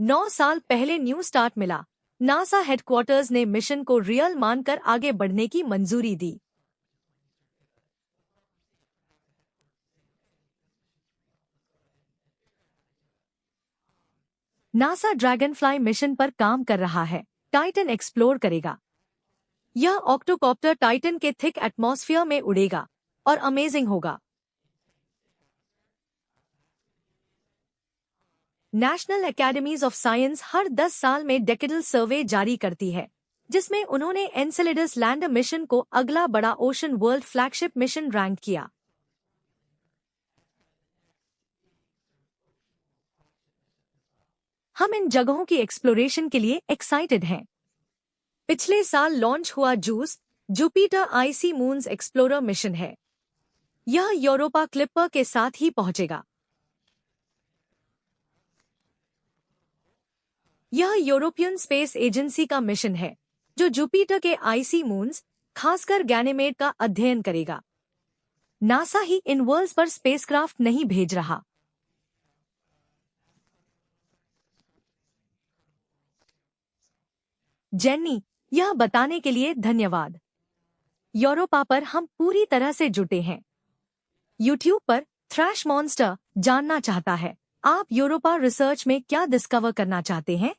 9 साल पहले new start मिला। नासा हेडक्वार्टर्स ने मिशन को रियल मानकर आगे बढ़ने की मंजूरी दी। नासा ड्रैगनफ्लाई मिशन पर काम कर रहा है। टाइटन एक्सप्लोर करेगा। यह ऑक्टोकॉप्टर टाइटन के थिक एटमॉस्फेयर में उड़ेगा और अमेजिंग होगा। नेशनल एकेडमीज ऑफ साइंस हर 10 साल में डेकेडल सर्वे जारी करती है, जिसमें उन्होंने एनसेलेडस लैंडर मिशन को अगला बड़ा ocean world flagship mission rank किया। हम इन जगहों की एक्सप्लोरेशन के लिए एक्साइटेड हैं। पिछले साल लॉन्च हुआ juice Jupiter IC moons explorer mission है। यह यूरोपा क्लिपर के साथ ही पहुंचेगा। यह यूरोपियन स्पेस एजेंसी का मिशन है, जो जुपिटर के आईसी मून्स, खासकर गैनेमेड का अध्ययन करेगा। नासा ही इन वर्ल्ड्स पर स्पेसक्राफ्ट नहीं भेज रहा। जेन्नी, यह बताने के लिए धन्यवाद। यूरोपा पर हम पूरी तरह से जुटे हैं। यूट्यूब पर थ्रैश मॉन्स्टर जानना चाहता है, आप यूरोपा रिसर्च में क्या डिस्कवर करना चाहते हैं?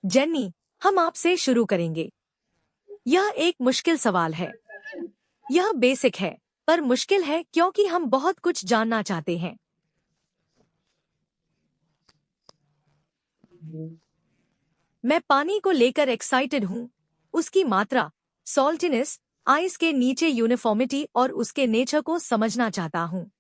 जेन्नी, हम आपसे शुरू करेंगे। यह एक मुश्किल सवाल है। यह बेसिक है, पर मुश्किल है क्योंकि हम बहुत कुछ जानना चाहते हैं। मैं पानी को लेकर एक्साइटेड हूँ। उसकी मात्रा, सॉल्टिनेस, आइस के नीचे यूनिफॉर्मिटी और उसके नेचर को समझना चाहता हूँ।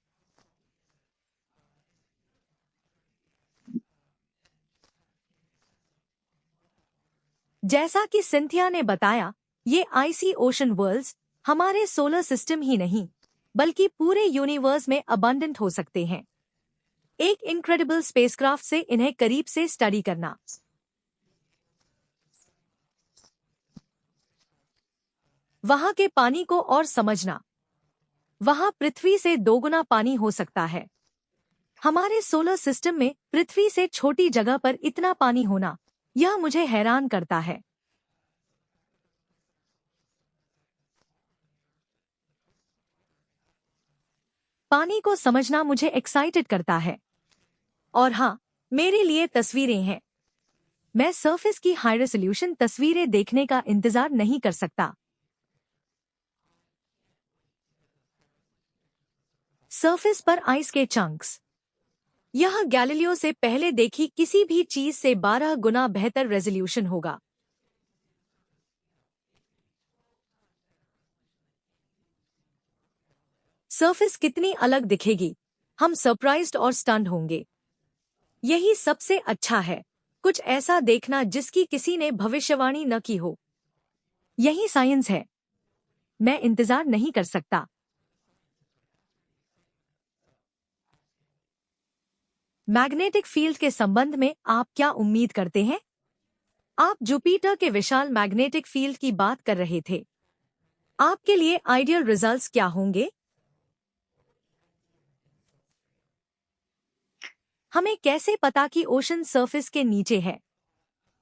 जैसा कि सिंथिया ने बताया, ये आईसी ओशन वर्ल्ड्स हमारे सोलर सिस्टम ही नहीं, बल्कि पूरे यूनिवर्स में अबंडेंट हो सकते हैं। एक इनक्रेडिबल स्पेसक्राफ्ट से इन्हें करीब से स्टडी करना। वहां के पानी को और समझना। वहां पृथ्वी से दोगुना पानी हो सकता है। हमारे सोलर सिस्टम में पृथ्वी से छोटी जगह पर इतना पानी होना, यह मुझे हैरान करता है। पानी को समझना मुझे एक्साइटेड करता है। और हाँ, मेरे लिए तस्वीरें हैं। मैं सरफेस की हाई रेजोल्यूशन तस्वीरें देखने का इंतजार नहीं कर सकता। सरफेस पर आइस के चंक्स। यह गैलीलियो से पहले देखी किसी भी चीज से 12 गुना बेहतर रेजोल्यूशन होगा। सरफेस कितनी अलग दिखेगी, हम सरप्राइज्ड और स्टन्ड होंगे। यही सबसे अच्छा है, कुछ ऐसा देखना जिसकी किसी ने भविष्यवाणी न की हो। यही साइंस है। मैं इंतजार नहीं कर सकता। मैग्नेटिक फील्ड के संबंध में आप क्या उम्मीद करते हैं? आप जुपिटर के विशाल मैग्नेटिक फील्ड की बात कर रहे थे। आपके लिए आइडियल रिजल्ट्स क्या होंगे? हमें कैसे पता कि ओशन सरफेस के नीचे है?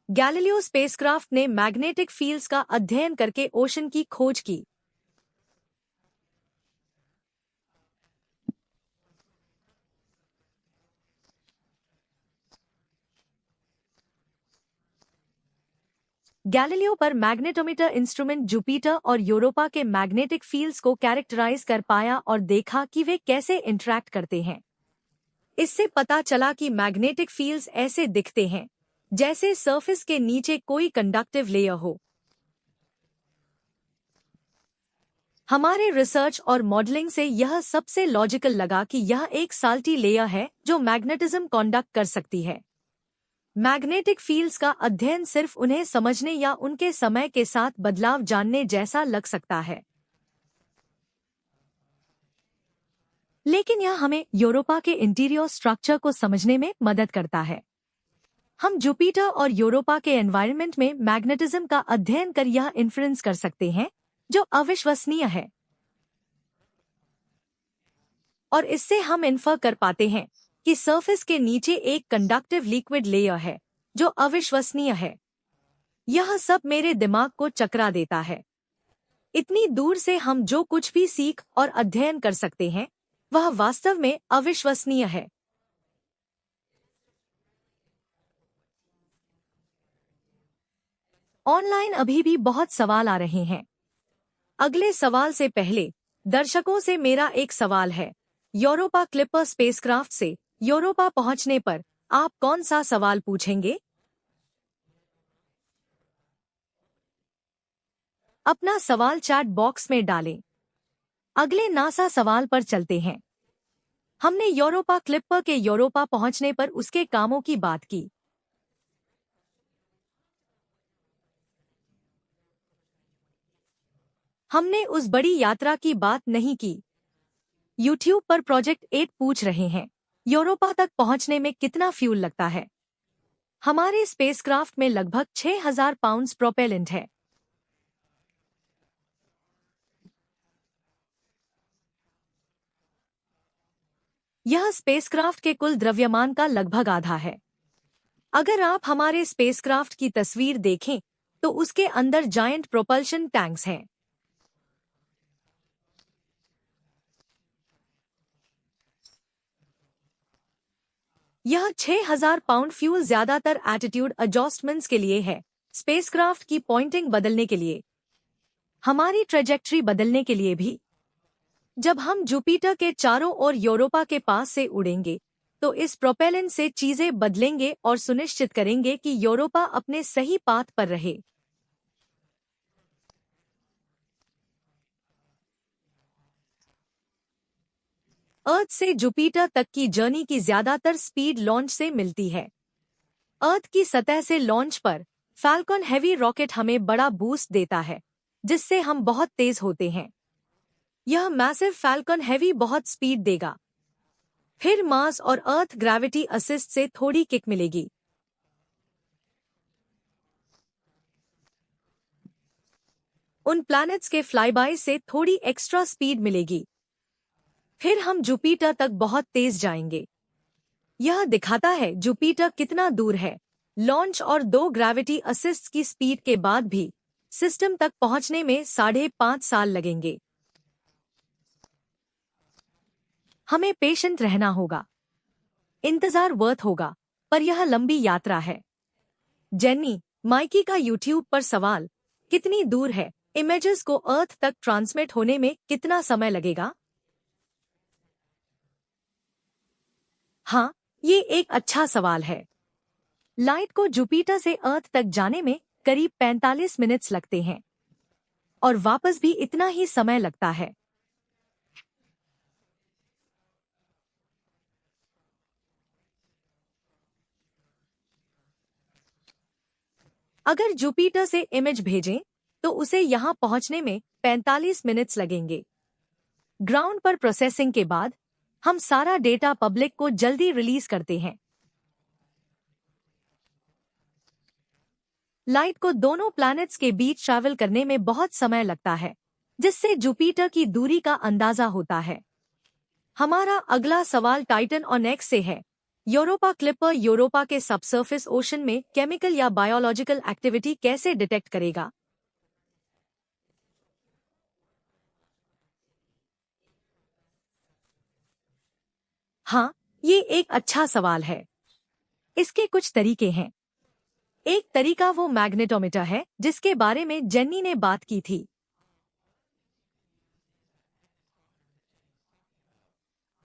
गैलीलियो स्पेसक्राफ्ट ने मैग्नेटिक फील्ड्स का अध्ययन करके ओशन की खोज की। गैलीलियो पर मैग्नेटोमीटर इंस्ट्रूमेंट जुपिटर और यूरोपा के मैग्नेटिक फील्ड्स को कैरेक्टराइज कर पाया और देखा कि वे कैसे इंटरैक्ट करते हैं। इससे पता चला कि मैग्नेटिक फील्ड्स ऐसे दिखते हैं जैसे सरफेस के नीचे कोई कंडक्टिव लेयर हो। हमारे रिसर्च और मॉडलिंग से यह सबसे लॉजिकल लगा कि यह एक साल्टी लेयर है जो मैग्नेटिज्म कंडक्ट कर सकती है। मैग्नेटिक फील्ड्स का अध्ययन सिर्फ उन्हें समझने या उनके समय के साथ बदलाव जानने जैसा लग सकता है, लेकिन यह हमें यूरोपा के इंटीरियर स्ट्रक्चर को समझने में मदद करता है। हम जुपिटर और यूरोपा के एनवायरनमेंट में मैग्नेटिज्म का अध्ययन कर यह इन्फ्रेंस कर सकते हैं, जो अविश्वसनीय है। और इससे हम इन्फर कर पाते हैं कि सरफेस के नीचे एक कंडक्टिव लिक्विड लेयर है जो अविश्वसनीय है। यह सब मेरे दिमाग को चकरा देता है। इतनी दूर से हम जो कुछ भी सीख और अध्ययन कर सकते हैं वह वास्तव में अविश्वसनीय है। ऑनलाइन अभी भी बहुत सवाल आ रहे हैं। अगले सवाल से पहले दर्शकों से मेरा एक सवाल है। यूरोपा क्लिपर स्पेसक्राफ्ट से यूरोपा पहुंचने पर आप कौन सा सवाल पूछेंगे? अपना सवाल चैट बॉक्स में डालें। अगले नासा सवाल पर चलते हैं। हमने यूरोपा क्लिपर के यूरोपा पहुंचने पर उसके कामों की बात की। हमने उस बड़ी यात्रा की बात नहीं की। यूट्यूब पर प्रोजेक्ट 8 पूछ रहे हैं, यूरोपा तक पहुंचने में कितना फ्यूल लगता है? हमारे स्पेसक्राफ्ट में लगभग 6000 पाउंड्स प्रोपेलेंट है। यह स्पेसक्राफ्ट के कुल द्रव्यमान का लगभग आधा है। अगर आप हमारे स्पेसक्राफ्ट की तस्वीर देखें तो उसके अंदर जायंट प्रोपल्शन टैंक्स हैं। यह 6000 पाउंड फ्यूल ज्यादातर एटीट्यूड एडजस्टमेंट्स के लिए है, स्पेसक्राफ्ट की पॉइंटिंग बदलने के लिए, हमारी ट्रेजेक्ट्री बदलने के लिए भी। जब हम जुपिटर के चारों ओर यूरोपा के पास से उड़ेंगे तो इस प्रोपेलेंट से चीजें बदलेंगे और सुनिश्चित करेंगे कि यूरोपा अपने सही पाथ पर रहे। अर्थ से जुपिटर तक की जर्नी की ज्यादातर स्पीड लॉन्च से मिलती है। अर्थ की सतह से लॉन्च पर फैल्कन हेवी रॉकेट हमें बड़ा बूस्ट देता है जिससे हम बहुत तेज होते हैं। यह मैसिव फैल्कन हेवी बहुत स्पीड देगा। फिर मार्स और अर्थ ग्रेविटी असिस्ट से थोड़ी किक मिलेगी। उन प्लैनेट्स के फ्लाईबाय से थोड़ी एक्स्ट्रा स्पीड मिलेगी। फिर हम जुपिटर तक बहुत तेज जाएंगे। यह दिखाता है जुपिटर कितना दूर है। लॉन्च और 2 ग्रेविटी असिस्ट की स्पीड के बाद भी सिस्टम तक पहुंचने में 5.5 साल लगेंगे। हमें पेशेंट रहना होगा। इंतजार वर्थ होगा, पर यह लंबी यात्रा है। जेनी माइकी का यूट्यूब पर सवाल, कितनी दूर है? इमेजेस को अर्थ तक ट्रांसमिट होने में कितना समय लगेगा? हाँ, ये एक अच्छा सवाल है। लाइट को जुपिटर से अर्थ तक जाने में करीब 45 मिनट्स लगते हैं और वापस भी इतना ही समय लगता है। अगर जुपिटर से इमेज भेजें तो उसे यहां पहुंचने में 45 मिनट्स लगेंगे। ग्राउंड पर प्रोसेसिंग के बाद हम सारा डेटा पब्लिक को जल्दी रिलीज करते हैं। लाइट को दोनों प्लैनेट्स के बीच ट्रैवल करने में बहुत समय लगता है, जिससे जुपिटर की दूरी का अंदाजा होता है। हमारा अगला सवाल टाइटन और नेक्स्ट से है। यूरोपा क्लिपर यूरोपा के सबसर्फेस ओशन में केमिकल या बायोलॉजिकल एक्टिविटी कैसे डिटेक्ट करेगा? हाँ, ये एक अच्छा सवाल है। इसके कुछ तरीके हैं। एक तरीका वो मैग्नेटोमीटर है जिसके बारे में जेन्नी ने बात की थी।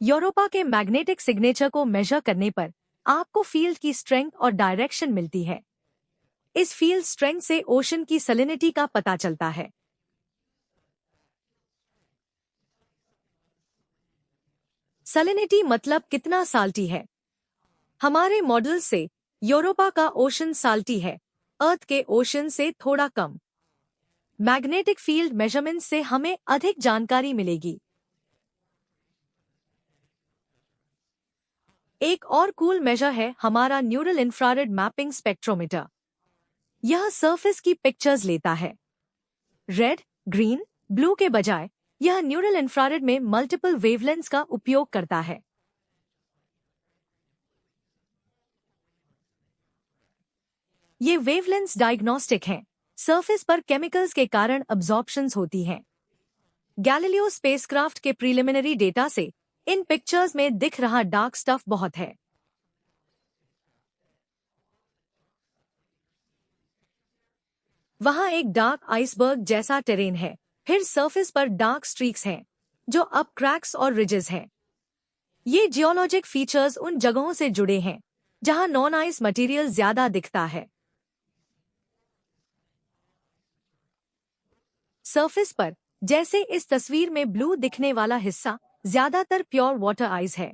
यूरोपा के मैग्नेटिक सिग्नेचर को मेजर करने पर आपको फील्ड की स्ट्रेंथ और डायरेक्शन मिलती है। इस फील्ड स्ट्रेंथ से ओशन की सलिनिटी का पता चलता है। सलिनिटी मतलब कितना साल्टी है। हमारे मॉडल से यूरोपा का ओशन साल्टी है, अर्थ के ओशन से थोड़ा कम। मैग्नेटिक फील्ड मेजरमेंट से हमें अधिक जानकारी मिलेगी। एक और कूल मेजर है हमारा न्यूरल इंफ्रारेड मैपिंग स्पेक्ट्रोमीटर। यह सरफेस की पिक्चर्स लेता है। रेड, ग्रीन, ब्लू के बजाय यह न्यूरल इंफ्रारेड में मल्टीपल वेवलेंथ्स का उपयोग करता है। ये वेवलेंथ्स डायग्नोस्टिक हैं। सरफेस पर केमिकल्स के कारण अब्जॉर्प्शंस होती हैं। गैलीलियो स्पेसक्राफ्ट के प्रीलिमिनरी डेटा से इन पिक्चर्स में दिख रहा डार्क स्टफ बहुत है। वहां एक डार्क आइसबर्ग जैसा टेरेन है, फिर सरफेस पर डार्क स्ट्रीक्स हैं, जो अब क्रैक्स और रिजेस हैं। ये जियोलॉजिक फीचर्स उन जगहों से जुड़े हैं जहां नॉन आइस मटेरियल ज्यादा दिखता है। सरफेस पर, जैसे इस तस्वीर में ब्लू दिखने वाला हिस्सा, ज्यादातर प्योर वाटर आइस है।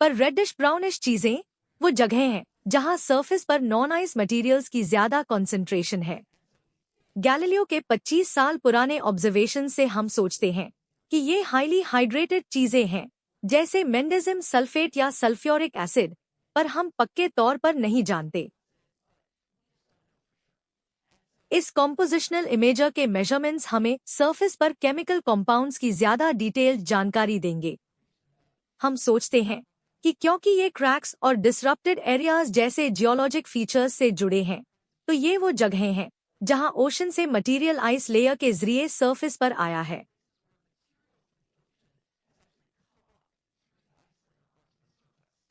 पर रेडिश ब्राउनिश चीजें वो जगह हैं जहां सरफेस पर नॉन आइस मटेरियल्स की ज्यादा कॉन्सेंट्रेशन है। गैलीलियो के 25 साल पुराने ऑब्जर्वेशन से हम सोचते हैं कि ये हाईली हाइड्रेटेड चीजें हैं, जैसे मेंडेजियम सल्फेट या सल्फ्यूरिक एसिड, पर हम पक्के तौर पर नहीं जानते। इस कॉम्पोजिशनल इमेजर के मेजरमेंट्स हमें सरफेस पर केमिकल कंपाउंड्स की ज्यादा डिटेल्ड जानकारी देंगे। हम सोचते हैं कि क्योंकि ये क्रैक्स और डिसरप्टेड एरियाज जैसे जियोलॉजिक फीचर्स से जुड़े हैं, तो ये वो जगहें हैं जहां ओशन से मटेरियल आइस लेयर के जरिए सरफेस पर आया है।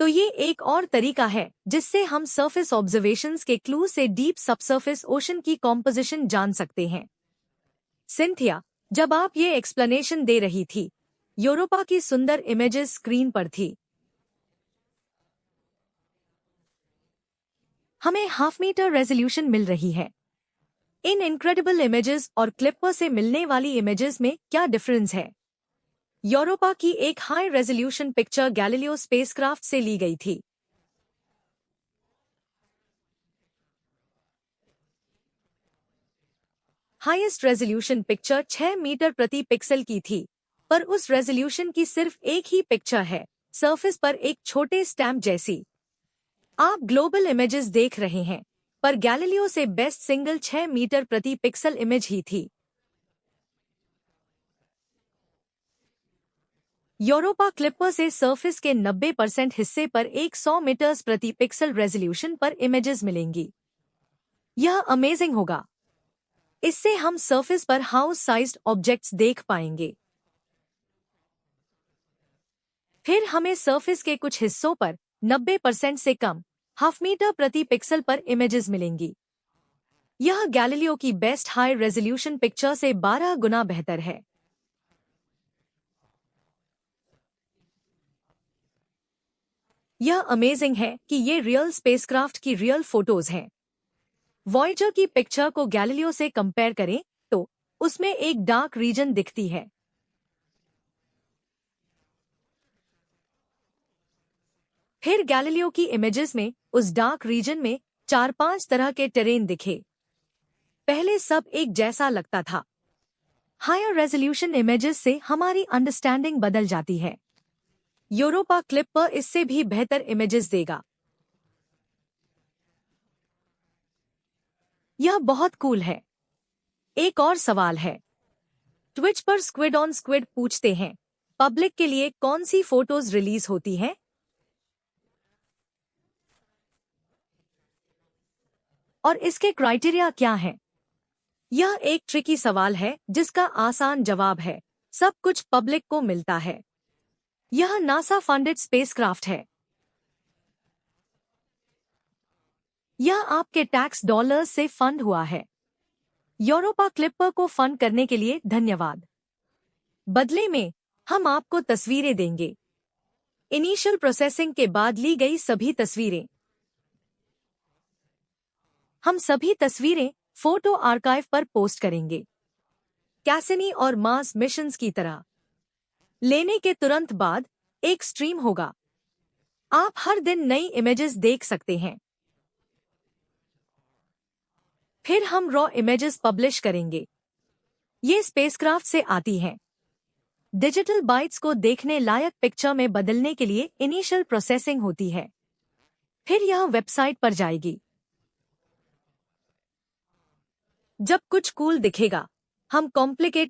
तो ये एक और तरीका है जिससे हम सरफेस ऑब्जर्वेशंस के क्लू से डीप सबसर्फेस ओशन की कॉम्पोजिशन जान सकते हैं। सिंथिया, जब आप ये एक्सप्लेनेशन दे रही थी, यूरोपा की सुंदर इमेजेस स्क्रीन पर थी। हमें हाफ मीटर रेजोल्यूशन मिल रही है। इन इनक्रेडिबल इमेजेस और क्लिपर से मिलने वाली इमेजेस में क्या डिफरेंस है? यूरोपा की एक high resolution picture Galileo spacecraft से ली गई थी। हाईएस्ट रेजोल्यूशन पिक्चर 6 मीटर प्रति पिक्सल की थी, पर उस रेजोल्यूशन की सिर्फ एक ही पिक्चर है, सरफेस पर एक छोटे स्टैम्प जैसी। आप ग्लोबल इमेजेस देख रहे हैं, पर गैलीलियो से बेस्ट सिंगल 6 मीटर प्रति पिक्सल इमेज ही थी। यूरोपा क्लिपर से सरफेस के 90% हिस्से पर 100 मीटर्स प्रति पिक्सल रेजोल्यूशन पर इमेजेस मिलेंगी। यह अमेजिंग होगा। इससे हम सरफेस पर हाउस साइज्ड ऑब्जेक्ट्स देख पाएंगे। फिर हमें सरफेस के कुछ हिस्सों पर 90% से कम, हाफ मीटर प्रति पिक्सल पर इमेजेस मिलेंगी। यह गैलीलियो की बेस्ट हाई रेजोल्यूशन पिक्चर से 12 गुना बेहतर है। यह अमेजिंग है कि ये रियल स्पेसक्राफ्ट की रियल फोटोज हैं। वॉयेजर की पिक्चर को गैलीलियो से कंपेयर करें तो उसमें एक डार्क रीजन दिखती है। फिर गैलीलियो की इमेजेस में उस डार्क रीजन में 4-5 तरह के टेरेन दिखे। पहले सब एक जैसा लगता था। हायर रेजोल्यूशन इमेजेस से हमारी अंडरस्टैंडिंग बदल जाती है। यूरोपा क्लिप पर इससे भी बेहतर इमेजेस देगा। यह बहुत कूल है। एक और सवाल है। ट्विच पर स्क्विड ऑन स्क्विड पूछते हैं, पब्लिक के लिए कौन सी फोटोज रिलीज होती हैं? और इसके क्राइटेरिया क्या हैं? यह एक ट्रिकी सवाल है जिसका आसान जवाब है, सब कुछ पब्लिक को मिलता है। यह नासा फंडेड स्पेसक्राफ्ट है। यह आपके टैक्स डॉलर्स से फंड हुआ है। यूरोपा क्लिपर को फंड करने के लिए धन्यवाद। बदले में हम आपको तस्वीरें देंगे। इनिशियल प्रोसेसिंग के बाद ली गई सभी तस्वीरें। हम सभी तस्वीरें फोटो आर्काइव पर पोस्ट करेंगे, कैसिनी और मार्स मिशंस की तरह। लेने के तुरंत बाद एक स्ट्रीम होगा। आप हर दिन नई इमेजेस देख सकते हैं। फिर हम रॉ इमेजेस पब्लिश करेंगे। ये स्पेसक्राफ्ट से आती हैं। डिजिटल बाइट्स को देखने लायक पिक्चर में बदलने के लिए इनिशियल प्रोसेसिंग होती है। फिर यह वेबसाइट पर जाएगी। जब कुछ कूल दिखेगा, हम कॉम्प्लिकेट